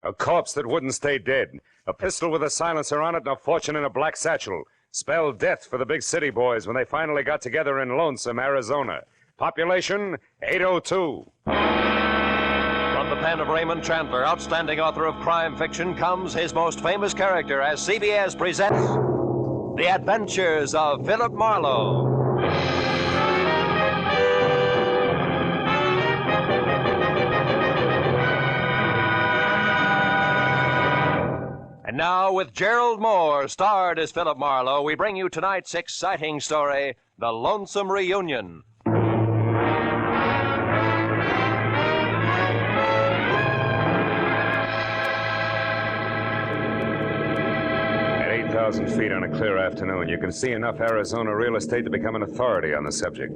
A corpse that wouldn't stay dead. A pistol with a silencer on it and a fortune in a black satchel. Spelled death for the big city boys when they finally got together in Lonesome, Arizona. Population, 802. From the pen of Raymond Chandler, outstanding author of crime fiction, comes his most famous character as CBS presents The Adventures of Philip Marlowe. And now, with Gerald Moore, starred as Philip Marlowe, we bring you tonight's exciting story, The Lonesome Reunion. At 8,000 feet on a clear afternoon, you can see enough Arizona real estate to become an authority on the subject.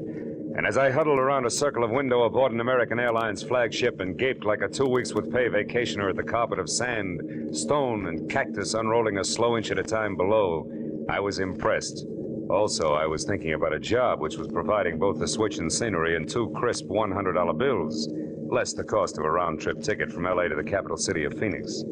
And as I huddled around a circle of window aboard an American Airlines flagship and gaped like a 2 weeks with pay vacationer at the carpet of sand, stone, and cactus unrolling a slow inch at a time below, I was impressed. Also, I was thinking about a job which was providing both the switch and scenery and 2 crisp $100 bills, less the cost of a round-trip ticket from L.A. to the capital city of Phoenix.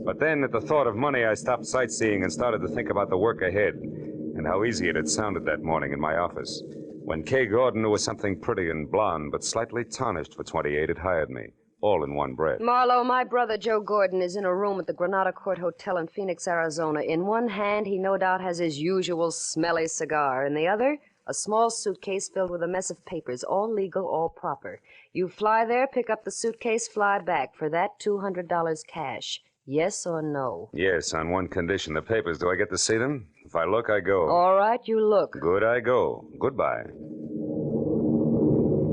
But then, at the thought of money, I stopped sightseeing and started to think about the work ahead and how easy it had sounded that morning in my office. When Kay Gordon, who was something pretty and blonde, but slightly tarnished for 28, had hired me, all in one breath. Marlowe, my brother Joe Gordon is in a room at the Granada Court Hotel in Phoenix, Arizona. In one hand, he no doubt has his usual smelly cigar. In the other, a small suitcase filled with a mess of papers, all legal, all proper. You fly there, pick up the suitcase, fly back. For that, $200 cash. Yes or no? Yes, on one condition. The papers, do I get to see them? If I look, I go. All right, you look. Good, I go. Goodbye.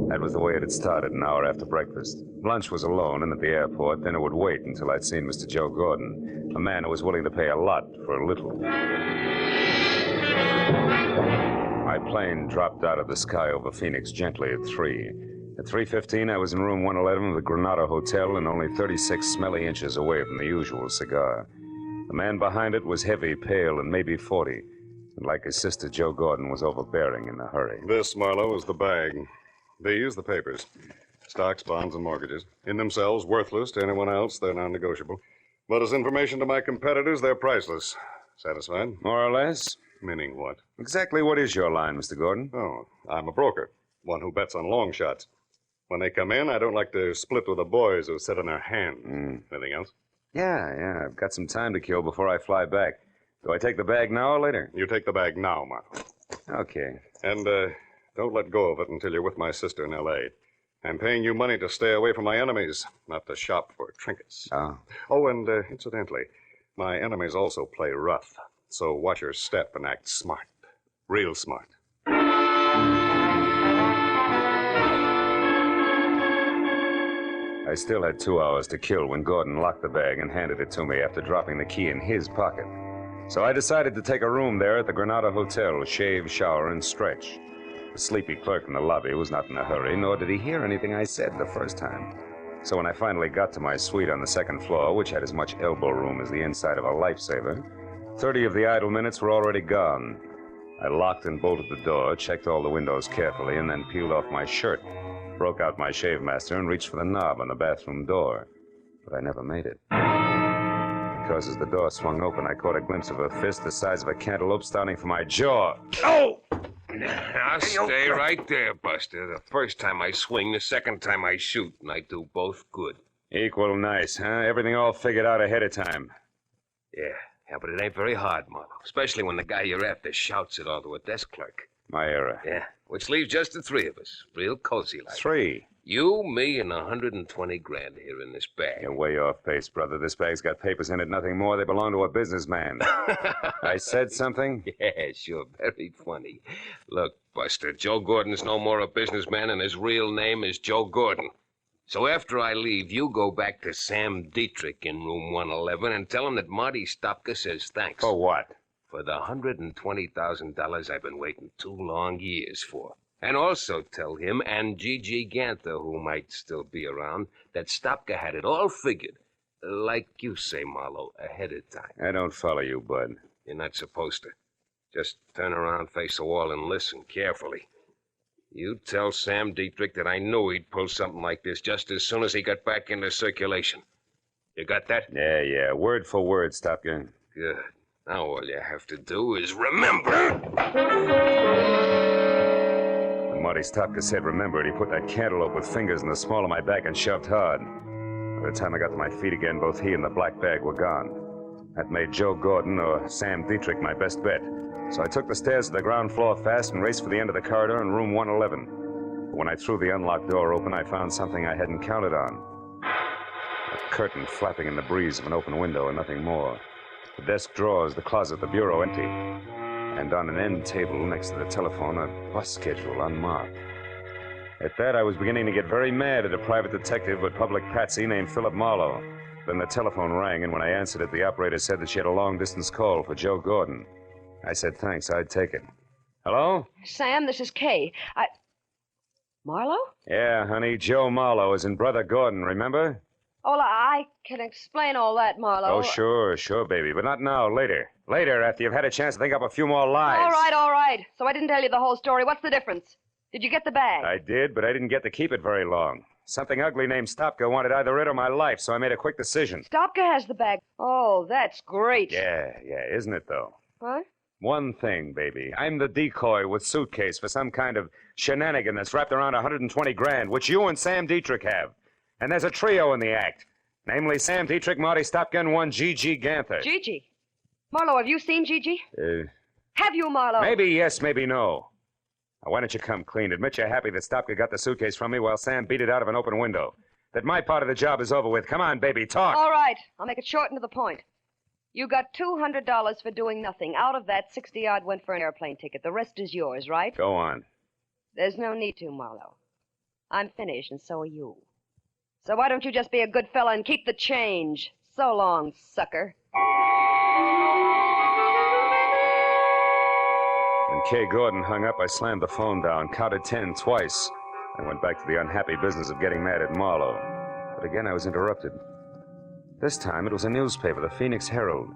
That was the way it had started an hour after breakfast. Lunch was alone and at the airport. Then it would wait until I'd seen Mr. Joe Gordon, a man who was willing to pay a lot for a little. My plane dropped out of the sky over Phoenix gently at 3. At 3:15, I was in room 111 of the Granada Hotel and only 36 smelly inches away from the usual cigar. The man behind it was heavy, pale, and maybe 40. And like his sister, Joe Gordon was overbearing in a hurry. This, Marlowe, is the bag. These, the papers. Stocks, bonds, and mortgages. In themselves, worthless to anyone else. They're non-negotiable. But as information to my competitors, they're priceless. Satisfied? More or less? Meaning what? Exactly what is your line, Mr. Gordon? Oh, I'm a broker. One who bets on long shots. When they come in, I don't like to split with the boys who sit on their hands. Anything else? Yeah. I've got some time to kill before I fly back. Do I take the bag now or later? You take the bag now, Marlowe. Okay. And, don't let go of it until you're with my sister in L.A. I'm paying you money to stay away from my enemies, not to shop for trinkets. Oh. Oh, and, incidentally, my enemies also play rough. So watch your step and act smart. Real smart. I still had 2 hours to kill when Gordon locked the bag and handed it to me after dropping the key in his pocket. So I decided to take a room there at the Granada Hotel, shave, shower, and stretch. The sleepy clerk in the lobby was not in a hurry, nor did he hear anything I said the first time. So when I finally got to my suite on the second floor, which had as much elbow room as the inside of a lifesaver, 30 of the idle minutes were already gone. I locked and bolted the door, checked all the windows carefully, and then peeled off my shirt, broke out my shave master, and reached for the knob on the bathroom door. But I never made it. Because as the door swung open, I caught a glimpse of a fist the size of a cantaloupe starting from my jaw. Oh! Now, stay right there, Buster. The first time I swing, the second time I shoot, and I do both good. Equal nice, huh? Everything all figured out ahead of time. Yeah, but it ain't very hard, Marlowe. Especially when the guy you're after shouts it all to a desk clerk. My error. Yeah, which leaves just the 3 of us. Real cozy like. 3? You, me, and 120 grand here in this bag. You're way off pace, brother. This bag's got papers in it, nothing more. They belong to a businessman. I said something? Yeah, sure. Very funny. Look, Buster, Joe Gordon's no more a businessman, and his real name is Joe Gordon. So after I leave, you go back to Sam Dietrich in room 111 and tell him that Marty Stopka says thanks. For what? For the $120,000 I've been waiting 2 long years for. And also tell him and Gigi Ganther, who might still be around, that Stopka had it all figured. Like you say, Marlowe, ahead of time. I don't follow you, bud. You're not supposed to. Just turn around, face the wall, and listen carefully. You tell Sam Dietrich that I knew he'd pull something like this just as soon as he got back into circulation. You got that? Yeah. Word for word, Stopka. Good. Now all you have to do is remember. When Marty Stopka said remember it, he put that cantaloupe with fingers in the small of my back and shoved hard. By the time I got to my feet again, both he and the black bag were gone. That made Joe Gordon or Sam Dietrich my best bet. So I took the stairs to the ground floor fast and raced for the end of the corridor in room 111. But when I threw the unlocked door open, I found something I hadn't counted on. A curtain flapping in the breeze of an open window and nothing more. The desk drawers, the closet, the bureau empty. And on an end table next to the telephone, a bus schedule unmarked. At that, I was beginning to get very mad at a private detective with public patsy named Philip Marlowe. Then the telephone rang, and when I answered it, the operator said that she had a long-distance call for Joe Gordon. I said thanks, I'd take it. Hello? Sam, this is Kay. Marlowe? Yeah, honey, Joe Marlowe is in Brother Gordon, remember? Oh, I can explain all that, Marlowe. Oh, sure, baby, but not now, later. Later, after you've had a chance to think up a few more lies. All right. So I didn't tell you the whole story. What's the difference? Did you get the bag? I did, but I didn't get to keep it very long. Something ugly named Stopka wanted either it or my life, so I made a quick decision. Stopka has the bag. Oh, that's great. Yeah, isn't it, though? What? One thing, baby. I'm the decoy with suitcase for some kind of shenanigan that's wrapped around 120 grand, which you and Sam Dietrich have. And there's a trio in the act. Namely, Sam Dietrich, Marty Stopka, and one Gigi Ganther. Gigi? Marlowe, have you seen Gigi? Have you, Marlowe? Maybe yes, maybe no. Now, why don't you come clean? Admit you're happy that Stopka got the suitcase from me while Sam beat it out of an open window. That my part of the job is over with. Come on, baby, talk. All right. I'll make it short and to the point. You got $200 for doing nothing. Out of that, 60-odd went for an airplane ticket. The rest is yours, right? Go on. There's no need to, Marlowe. I'm finished, and so are you. So why don't you just be a good fella and keep the change? So long, sucker. When Kay Gordon hung up, I slammed the phone down, counted 10 twice. I went back to the unhappy business of getting mad at Marlowe. But again, I was interrupted. This time, it was a newspaper, the Phoenix Herald,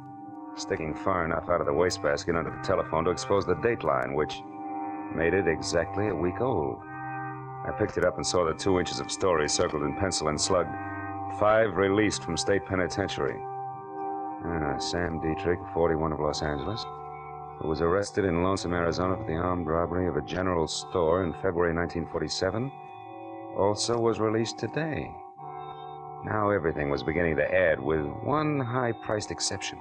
sticking far enough out of the wastebasket under the telephone to expose the dateline, which made it exactly a week old. I picked it up and saw the 2 inches of story circled in pencil and slugged. 5 released from state penitentiary. Sam Dietrich, 41 of Los Angeles, who was arrested in Lonesome, Arizona for the armed robbery of a general store in February 1947, also was released today. Now everything was beginning to add, with one high-priced exception.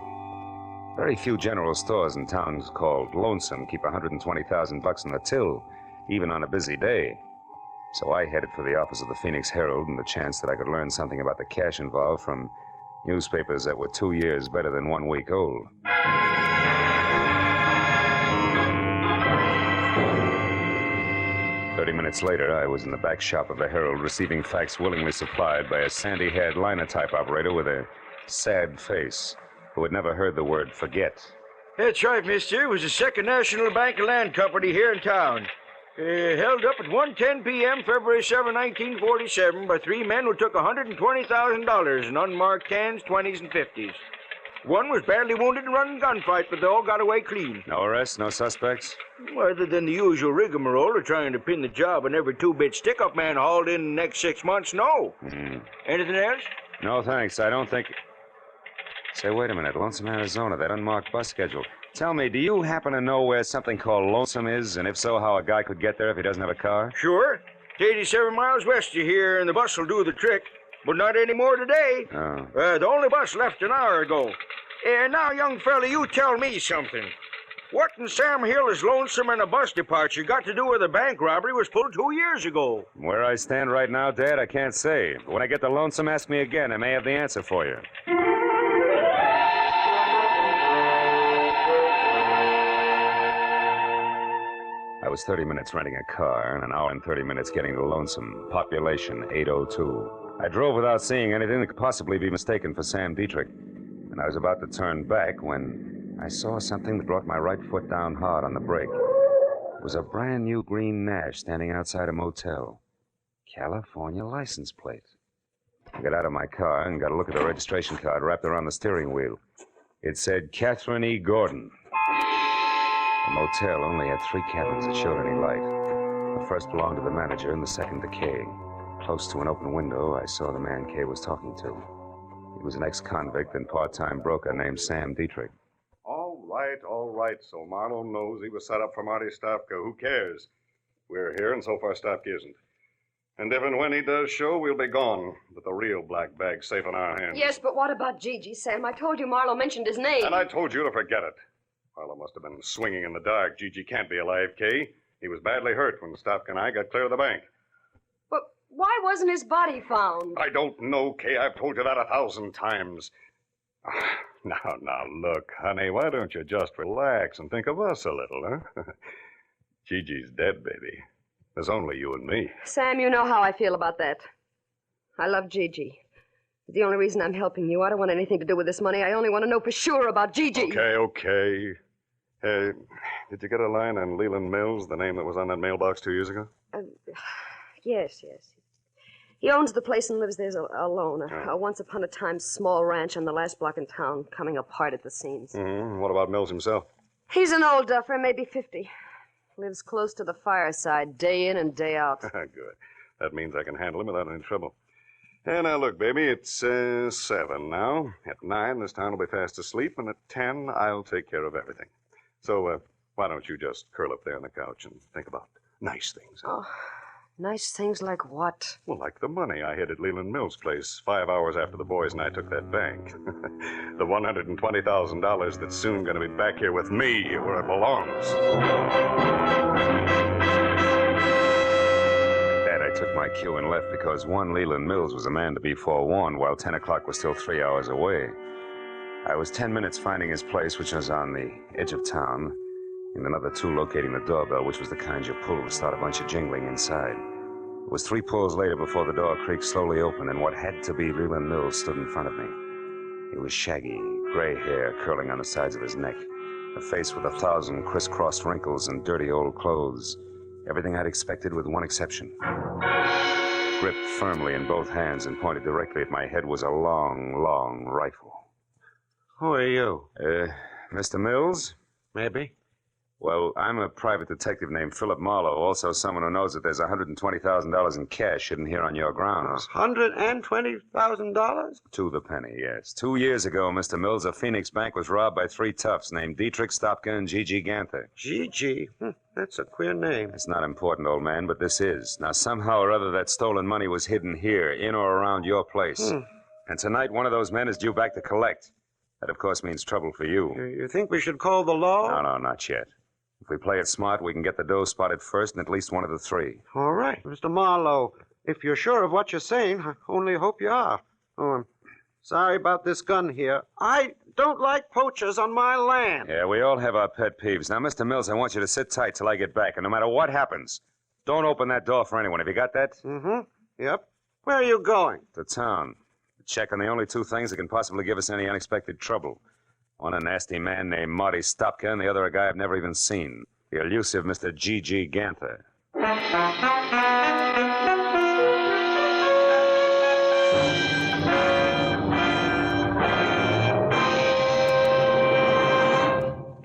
Very few general stores in towns called Lonesome keep $120,000 in the till, even on a busy day. So I headed for the office of the Phoenix Herald in the chance that I could learn something about the cash involved from newspapers that were 2 years better than 1 week old. "30 minutes later, I was in the back shop of the Herald receiving facts willingly supplied by a sandy-haired linotype operator with a sad face who had never heard the word forget. That's right, mister. It was the Second National Bank and Land Company here in town. Held up at 1:10 p.m., February 7, 1947, by 3 men who took $120,000 in unmarked 10s, 20s, and 50s. One was badly wounded in a running gunfight, but they all got away clean. No arrests, no suspects? Other than the usual rigmarole of trying to pin the job on every 2-bit stick-up man hauled in the next 6 months, no. Anything else? No, thanks. I don't think... Say, wait a minute. Lonesome, Arizona, that unmarked bus schedule. Tell me, do you happen to know where something called Lonesome is, and if so, how a guy could get there if he doesn't have a car? Sure. It's 87 miles west of here, and the bus will do the trick. But not anymore today. Oh. The only bus left an hour ago. Now, young fella, you tell me something. What in Sam Hill is Lonesome and a bus departure got to do with a bank robbery was pulled 2 years ago? Where I stand right now, Dad, I can't say. But when I get to Lonesome, ask me again. I may have the answer for you. I was 30 minutes renting a car and an hour and 30 minutes getting to Lonesome. Population 802. I drove without seeing anything that could possibly be mistaken for Sam Dietrich. And I was about to turn back when I saw something that brought my right foot down hard on the brake. It was a brand new green Nash standing outside a motel. California license plate. I got out of my car and got a look at the registration card wrapped around the steering wheel. It said Catherine E. Gordon. The motel only had 3 cabins that showed any light. The first belonged to the manager and the second to Kay. Close to an open window, I saw the man Kay was talking to. He was an ex-convict and part-time broker named Sam Dietrich. All right. So Marlowe knows he was set up for Marty Stopka. Who cares? We're here, and so far Stopka isn't. And if and when he does show, we'll be gone. But the real black bag's safe in our hands. Yes, but what about Gigi, Sam? I told you Marlowe mentioned his name. And I told you to forget it. Marlowe must have been swinging in the dark. Gigi can't be alive, Kay. He was badly hurt when Stopka and I got clear of the bank. But why wasn't his body found? I don't know, Kay. I've told you that 1,000 times. Now, look, honey, why don't you just relax and think of us a little, huh? Gigi's dead, baby. There's only you and me. Sam, you know how I feel about that. I love Gigi. It's the only reason I'm helping you. I don't want anything to do with this money. I only want to know for sure about Gigi. Okay. Did you get a line on Leland Mills, the name that was on that mailbox 2 years ago? Yes. He owns the place and lives there alone. A once-upon-a-time small ranch on the last block in town, coming apart at the seams. Mm-hmm. What about Mills himself? He's an old duffer, maybe 50. Lives close to the fireside, day in and day out. Good. That means I can handle him without any trouble. And now, look, baby, it's 7 now. At 9, this town will be fast asleep, and at 10, I'll take care of everything. So, why don't you just curl up there on the couch and think about nice things? Huh? Oh, nice things like what? Well, like the money I hid at Leland Mills' place 5 hours after the boys and I took that bank. The $120,000 that's soon going to be back here with me where it belongs. Dad, I took my cue and left because one Leland Mills was a man to be forewarned while 10 o'clock was still 3 hours away. I was 10 minutes finding his place, which was on the edge of town, and another 2 locating the doorbell, which was the kind you pull to start a bunch of jingling inside. It was 3 pulls later before the door creaked slowly open, and what had to be Leland Mills stood in front of me. He was shaggy, gray hair curling on the sides of his neck, a face with 1,000 crisscrossed wrinkles and dirty old clothes. Everything I'd expected with one exception. Gripped firmly in both hands and pointed directly at my head was a long rifle. Who are you? Mr. Mills? Maybe. Well, I'm a private detective named Philip Marlowe, also someone who knows that there's $120,000 in cash hidden here on your grounds. $120,000? To the penny, yes. 2 years ago, Mr. Mills, a Phoenix bank was robbed by 3 toughs named Dietrich, Stopka, and Gigi Ganther. Gigi? That's a queer name. It's not important, old man, but this is. Now, somehow or other, that stolen money was hidden here, in or around your place. And tonight, one of those men is due back to collect. That, of course, means trouble for you. You think we should call the law? No, not yet. If we play it smart, we can get the dough spotted first in at least one of the 3. All right, Mr. Marlowe. If you're sure of what you're saying, I only hope you are. Oh, I'm sorry about this gun here. I don't like poachers on my land. Yeah, we all have our pet peeves. Now, Mr. Mills, I want you to sit tight till I get back, and no matter what happens, don't open that door for anyone. Have you got that? Mm-hmm. Yep. Where are you going? To town. To check on the only 2 things that can possibly give us any unexpected trouble. One a nasty man named Marty Stopka, and the other a guy I've never even seen. The elusive Mr. Gigi Ganther.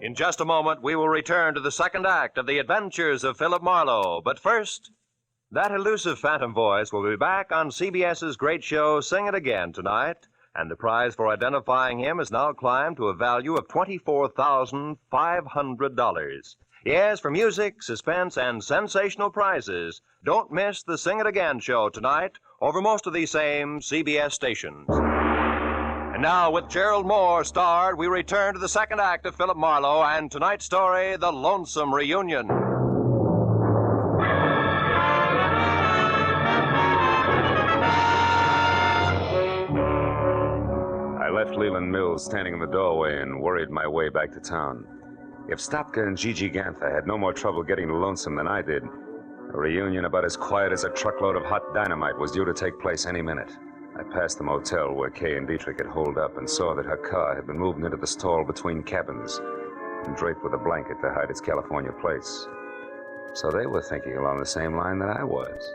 In just a moment, we will return to the second act of the adventures of Philip Marlowe. But first, that elusive phantom voice will be back on CBS's great show, Sing It Again, tonight. And the prize for identifying him has now climbed to a value of $24,500. Yes, for music, suspense, and sensational prizes. Don't miss the Sing It Again show tonight over most of these same CBS stations. And now, with Gerald Moore starred, we return to the second act of Philip Marlowe and tonight's story, The Lonesome Reunion. I left Leland Mills standing in the doorway and worried my way back to town. If Stopka and Gigi Ganther had no more trouble getting to Lonesome than I did, a reunion about as quiet as a truckload of hot dynamite was due to take place any minute. I passed the motel where Kay and Dietrich had holed up and saw that her car had been moved into the stall between cabins and draped with a blanket to hide its California plates. So they were thinking along the same line that I was.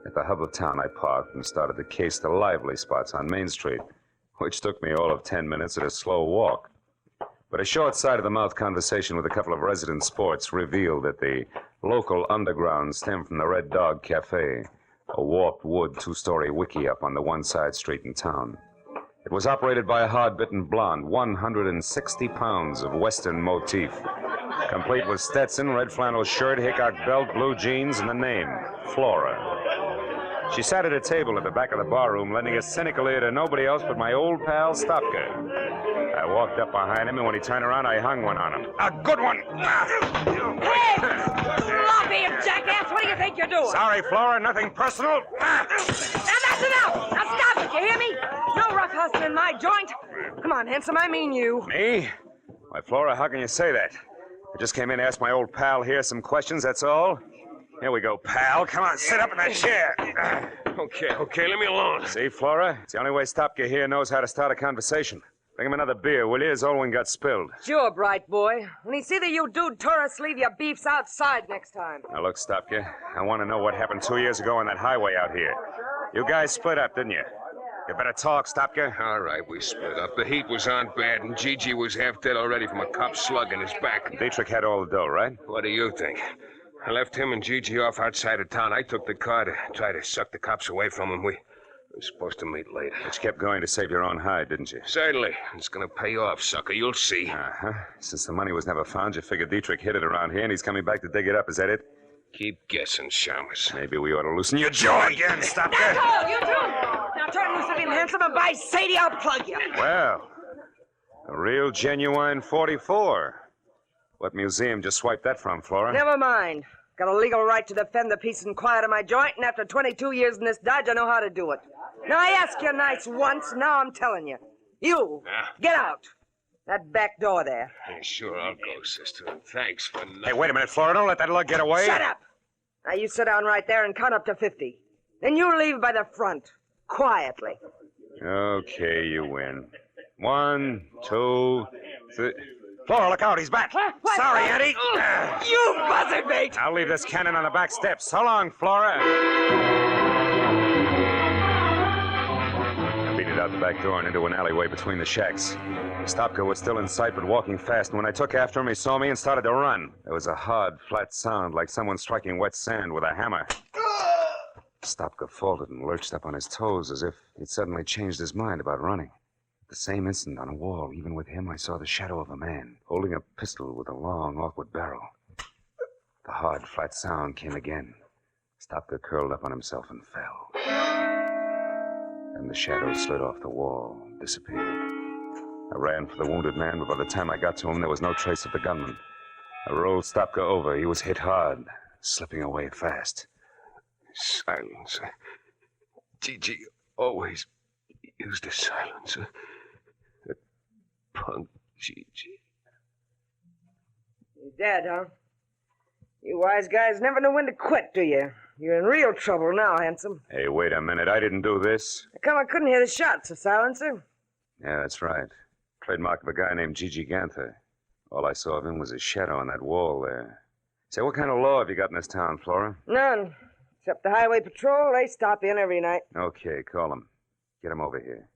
At the hub of town, I parked and started to case the lively spots on Main Street, which took me all of 10 minutes at a slow walk. But a short side-of-the-mouth conversation with a couple of resident sports revealed that the local underground stemmed from the Red Dog Cafe, a warped wood 2-story wiki-up on the one side street in town. It was operated by a hard-bitten blonde, 160 pounds of Western motif, complete with Stetson, red flannel shirt, Hickok belt, blue jeans, and the name, Flora. She sat at a table at the back of the barroom, lending a cynical ear to nobody else but my old pal, Stopka. I walked up behind him, and when he turned around, I hung one on him. A good one! Hey! Sloppy, you jackass! What do you think you're doing? Sorry, Flora, nothing personal. Now that's enough! Now stop it, you hear me? No rough hustling in my joint. Come on, handsome, I mean you. Me? Why, Flora, how can you say that? I just came in to ask my old pal here some questions, that's all. Here we go, pal. Come on, sit up in that chair. Okay, leave me alone. See, Flora? It's the only way Stopka here knows how to start a conversation. Bring him another beer, will you? His old one got spilled. Sure, bright boy. When he see that you dude tore us, leave your beefs outside next time. Now, look, Stopka, I want to know what happened 2 years ago on that highway out here. You guys split up, didn't you? You better talk, Stopka. All right, we split up. The heat was on bad, and Gigi was half dead already from a cop slug in his back. Dietrich had all the dough, right? What do you think? I left him and Gigi off outside of town. I took the car to try to suck the cops away from him. We were supposed to meet later. But you kept going to save your own hide, didn't you? Certainly. It's going to pay off, sucker. You'll see. Uh-huh. Since the money was never found, you figured Dietrich hid it around here, and he's coming back to dig it up. Is that it? Keep guessing, Chalmers. Maybe we ought to loosen your jaw again, Stopka. That's all, you two! Now turn loose of him, handsome, and by Sadie, I'll plug you. Well, a real genuine 44. What museum just swiped that from, Flora? Never mind. Got a legal right to defend the peace and quiet of my joint, and after 22 years in this dodge, I know how to do it. Now, I asked you nice once, now I'm telling you. You, get out. That back door there. Yeah, sure, I'll go, sister. And thanks for nothing. Hey, wait a minute, Flora. Don't let that lug get away. Shut up! Now, you sit down right there and count up to 50. Then you leave by the front, quietly. Okay, you win. 1, 2, 3... Flora, look out, he's back. What? Sorry, Eddie. You buzzard mate! I'll leave this cannon on the back steps. So long, Flora. I beat it out the back door and into an alleyway between the shacks. Stopka was still in sight, but walking fast. And when I took after him, he saw me and started to run. There was a hard, flat sound, like someone striking wet sand with a hammer. Stopka faltered and lurched up on his toes as if he'd suddenly changed his mind about running. At the same instant, on a wall, even with him, I saw the shadow of a man, holding a pistol with a long, awkward barrel. The hard, flat sound came again. Stopka curled up on himself and fell. And the shadow slid off the wall, disappeared. I ran for the wounded man, but by the time I got to him, there was no trace of the gunman. I rolled Stopka over. He was hit hard, slipping away fast. Silencer. Gigi always used a silencer. That punk Gigi. You're dead, huh? You wise guys never know when to quit, do you? You're in real trouble now, handsome. Hey, wait a minute. I didn't do this. How come I couldn't hear the shots, a silencer? Yeah, that's right. Trademark of a guy named Gigi Ganther. All I saw of him was his shadow on that wall there. Say, what kind of law have you got in this town, Flora? None. Except the highway patrol, they stop in every night. Okay, call him. Get him over here.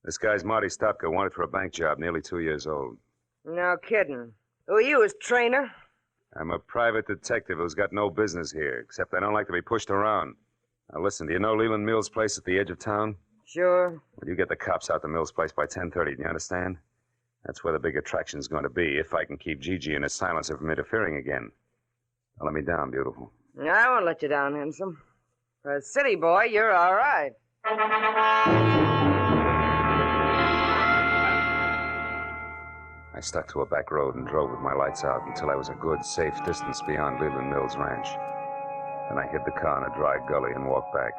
This guy's Marty Stopka, wanted for a bank job, nearly 2 years old. No kidding. Who are you, his trainer? I'm a private detective who's got no business here, except I don't like to be pushed around. Now, listen, do you know Leland Mill's place at the edge of town? Sure. Well, you get the cops out to Mill's place by 10:30, do you understand? That's where the big attraction's going to be, if I can keep Gigi and his silencer from interfering again. Now, let me down, beautiful. I won't let you down, handsome. For a city boy, you're all right. I stuck to a back road and drove with my lights out until I was a good, safe distance beyond Leland Mill's ranch. Then I hid the car in a dry gully and walked back.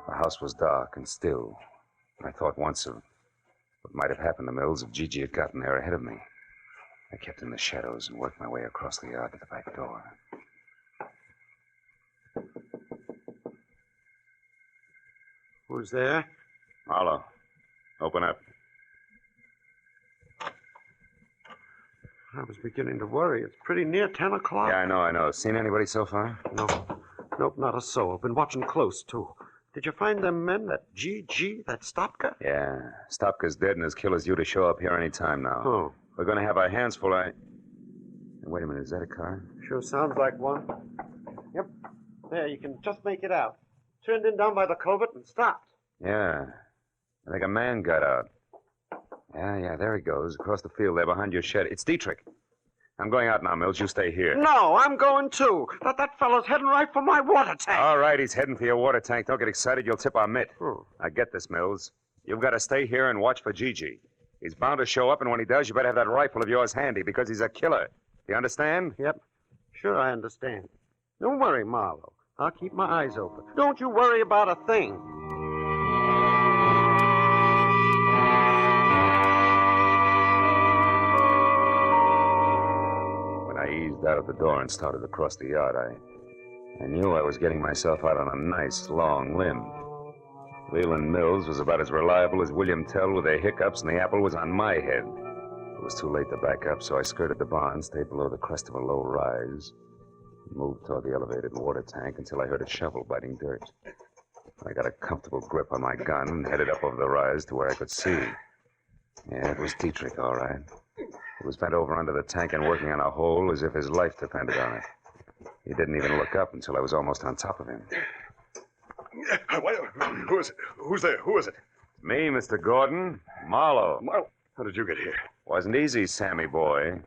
The house was dark and still, and I thought once of what might have happened to Mills if Gigi had gotten there ahead of me. I kept in the shadows and worked my way across the yard to the back door. Who's there? Marlowe, open up. I was beginning to worry. It's pretty near 10 o'clock. Yeah, I know. Seen anybody so far? No. Nope, not a soul. Been watching close, too. Did you find them men, that G, that Stopka? Yeah. Stopka's dead and his killer's due to show up here any time now. Oh. We're going to have our hands full. Wait a minute, is that a car? Sure sounds like one. Yep. There, you can just make it out. Turned in down by the culvert and stopped. Yeah. I think a man got out. Yeah, there he goes, across the field there behind your shed. It's Dietrich. I'm going out now, Mills. You stay here. No, I'm going too. That fellow's heading right for my water tank. All right, he's heading for your water tank. Don't get excited. You'll tip our mitt. Now get this, Mills. You've got to stay here and watch for Gigi. He's bound to show up, and when he does, you better have that rifle of yours handy because he's a killer. You understand? Yep. Sure, I understand. Don't worry, Marlowe. I'll keep my eyes open. Don't you worry about a thing. I eased out of the door and started across the yard. I knew I was getting myself out on a nice, long limb. Leland Mills was about as reliable as William Tell with their hiccups, and the apple was on my head. It was too late to back up, so I skirted the barn, stayed below the crest of a low rise, and moved toward the elevated water tank until I heard a shovel biting dirt. I got a comfortable grip on my gun and headed up over the rise to where I could see. Yeah, it was Dietrich, all right. He was bent over under the tank and working on a hole as if his life depended on it. He didn't even look up until I was almost on top of him. Who is it? Who's there? Who is it? Me, Mr. Gordon. Marlowe. Marlowe. How did you get here? Wasn't easy, Sammy boy.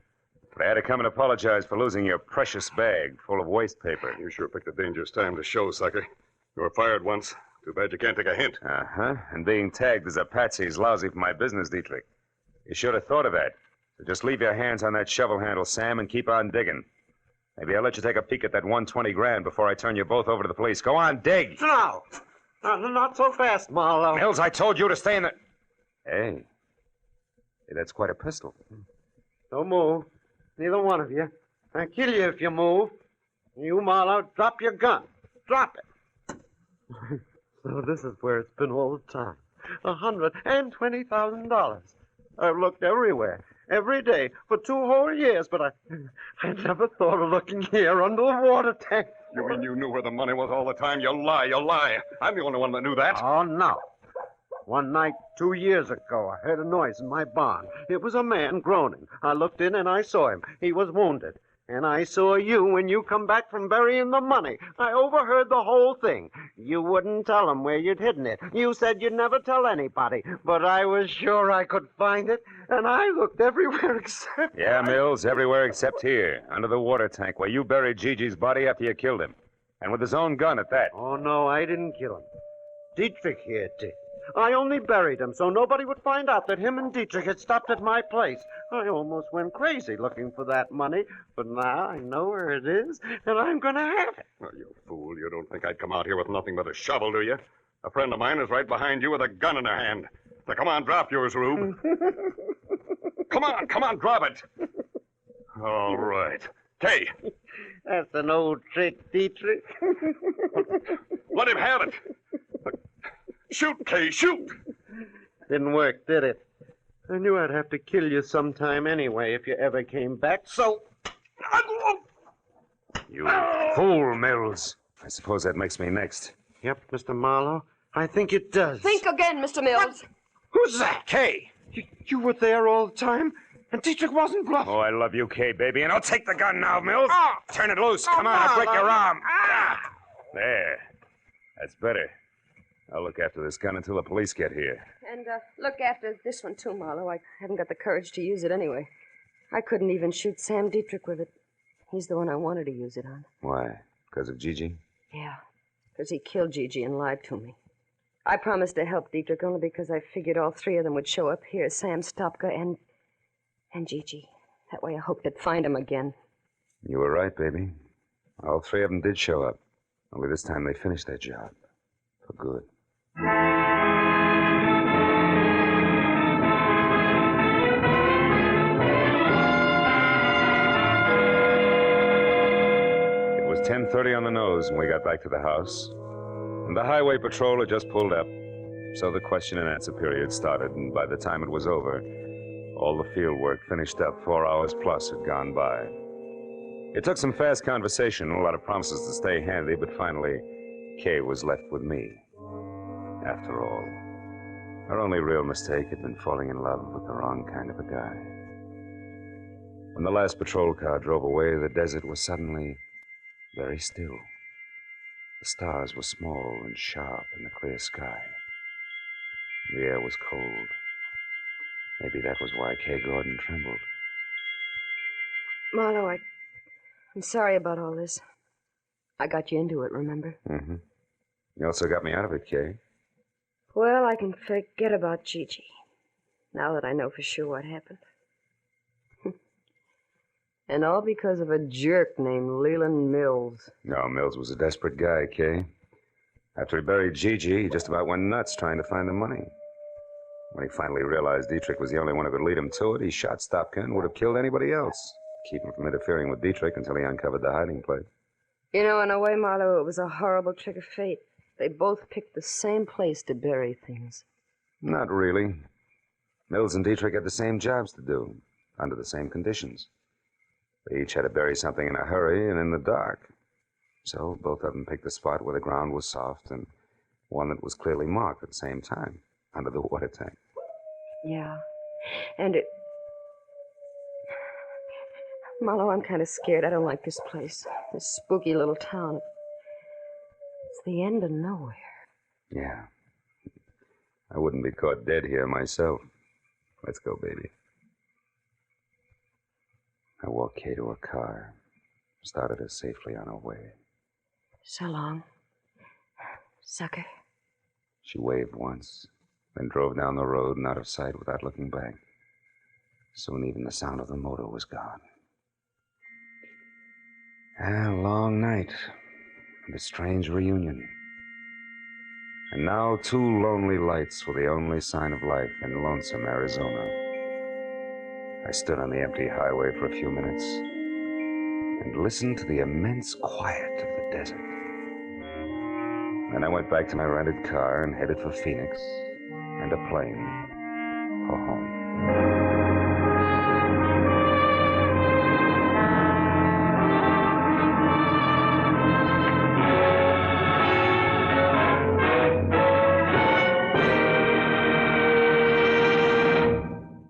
But I had to come and apologize for losing your precious bag full of waste paper. You sure picked a dangerous time to show, sucker. You were fired once. Too bad you can't take a hint. Uh-huh. And being tagged as a patsy is lousy for my business, Dietrich. You should have thought of that. So just leave your hands on that shovel handle, Sam, and keep on digging. Maybe I'll let you take a peek at that 120 grand before I turn you both over to the police. Go on, dig! No! Not so fast, Marlowe. Mills, I told you to stay in the... Hey, that's quite a pistol. Don't move. Neither one of you. I'll kill you if you move. You, Marlowe, drop your gun. Drop it. So this is where it's been all the time. $120,000. I've looked everywhere, every day, for 2 whole years, but I never thought of looking here under the water tank. You mean you knew where the money was all the time? You lie. I'm the only one that knew that. Oh, no. One night 2 years ago, I heard a noise in my barn. It was a man groaning. I looked in and I saw him. He was wounded. And I saw you when you come back from burying the money. I overheard the whole thing. You wouldn't tell them where you'd hidden it. You said you'd never tell anybody. But I was sure I could find it, and I looked everywhere except... Yeah, Mills, everywhere except here, under the water tank, where you buried Gigi's body after you killed him. And with his own gun at that. Oh, no, I didn't kill him. Dietrich here did. I only buried him so nobody would find out that him and Dietrich had stopped at my place. I almost went crazy looking for that money, but now I know where it is, and I'm going to have it. Oh, you fool. You don't think I'd come out here with nothing but a shovel, do you? A friend of mine is right behind you with a gun in her hand. Now, come on, drop yours, Rube. Come on, drop it. All right. Kay. That's an old trick, Dietrich. Let him have it. Shoot, Kay, shoot! Didn't work, did it? I knew I'd have to kill you sometime anyway if you ever came back, so... You fool, Mills. I suppose that makes me next. Yep, Mr. Marlowe, I think it does. Think again, Mr. Mills. Who's that? Kay! You were there all the time, and Dietrich wasn't bluffing. Oh, I love you, Kay, baby, and I'll take the gun now, Mills. Ah! Turn it loose. Come on, I'll break your arm. There. That's better. I'll look after this gun until the police get here. And look after this one, too, Marlowe. I haven't got the courage to use it anyway. I couldn't even shoot Sam Dietrich with it. He's the one I wanted to use it on. Why? Because of Gigi? Yeah, because he killed Gigi and lied to me. I promised to help Dietrich only because I figured all 3 of them would show up here, Sam, Stopka, and Gigi. That way I hoped I'd find him again. You were right, baby. All 3 of them did show up. Only this time they finished their job. For good. It was 10:30 on the nose when we got back to the house. And the highway patrol had just pulled up. So the question and answer period started, and by the time it was over, all the field work finished up. 4 hours plus had gone by. It took some fast conversation and a lot of promises to stay handy, but finally, Kay was left with me. After all, her only real mistake had been falling in love with the wrong kind of a guy. When the last patrol car drove away, the desert was suddenly very still. The stars were small and sharp in the clear sky. The air was cold. Maybe that was why Kay Gordon trembled. Marlowe, I'm sorry about all this. I got you into it, remember? Mm-hmm. You also got me out of it, Kay. Well, I can forget about Gigi, now that I know for sure what happened. And all because of a jerk named Leland Mills. No, Mills was a desperate guy, Kay. After he buried Gigi, he just about went nuts trying to find the money. When he finally realized Dietrich was the only one who could lead him to it, he shot Stopka and would have killed anybody else. Keep him from interfering with Dietrich until he uncovered the hiding place. You know, in a way, Marlowe, it was a horrible trick of fate. They both picked the same place to bury things. Not really. Mills and Dietrich had the same jobs to do, under the same conditions. They each had to bury something in a hurry and in the dark. So both of them picked a spot where the ground was soft and one that was clearly marked at the same time, under the water tank. Yeah. And it... Marlowe, I'm kind of scared. I don't like this place. This spooky little town. It's the end of nowhere. Yeah. I wouldn't be caught dead here myself. Let's go, baby. I walked Kay to her car, started her safely on her way. So long, sucker. She waved once, then drove down the road and out of sight without looking back. Soon even the sound of the motor was gone. A long night, and a strange reunion. And now 2 lonely lights were the only sign of life in Lonesome, Arizona. I stood on the empty highway for a few minutes and listened to the immense quiet of the desert. Then I went back to my rented car and headed for Phoenix and a plane for home.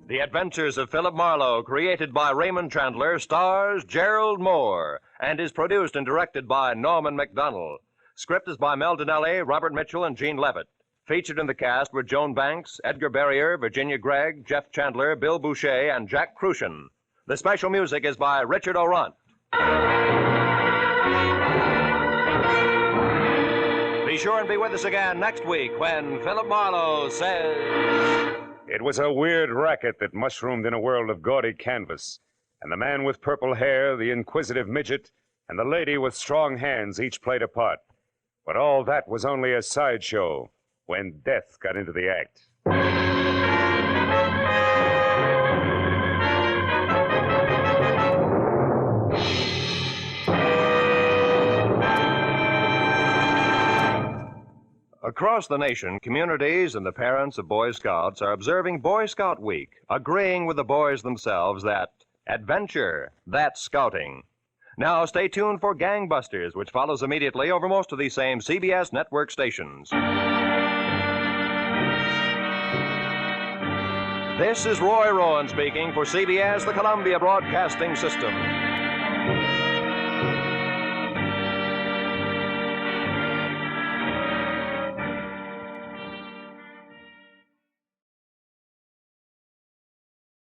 The Adventures of Philip Marlowe, created by Raymond Chandler, stars Gerald Moore, and is produced and directed by Norman MacDonald. Script is by Mel Donnelly, Robert Mitchell, and Gene Levitt. Featured in the cast were Joan Banks, Edgar Barrier, Virginia Gregg, Jeff Chandler, Bill Boucher, and Jack Crucian. The special music is by Richard Orant. Be sure and be with us again next week when Philip Marlowe says... It was a weird racket that mushroomed in a world of gaudy canvas, and the man with purple hair, the inquisitive midget, and the lady with strong hands each played a part. But all that was only a sideshow when death got into the act. Across the nation, communities and the parents of Boy Scouts are observing Boy Scout Week, agreeing with the boys themselves that adventure, that's scouting. Now stay tuned for Gangbusters, which follows immediately over most of these same CBS network stations. This is Roy Rowan speaking for CBS, the Columbia Broadcasting System.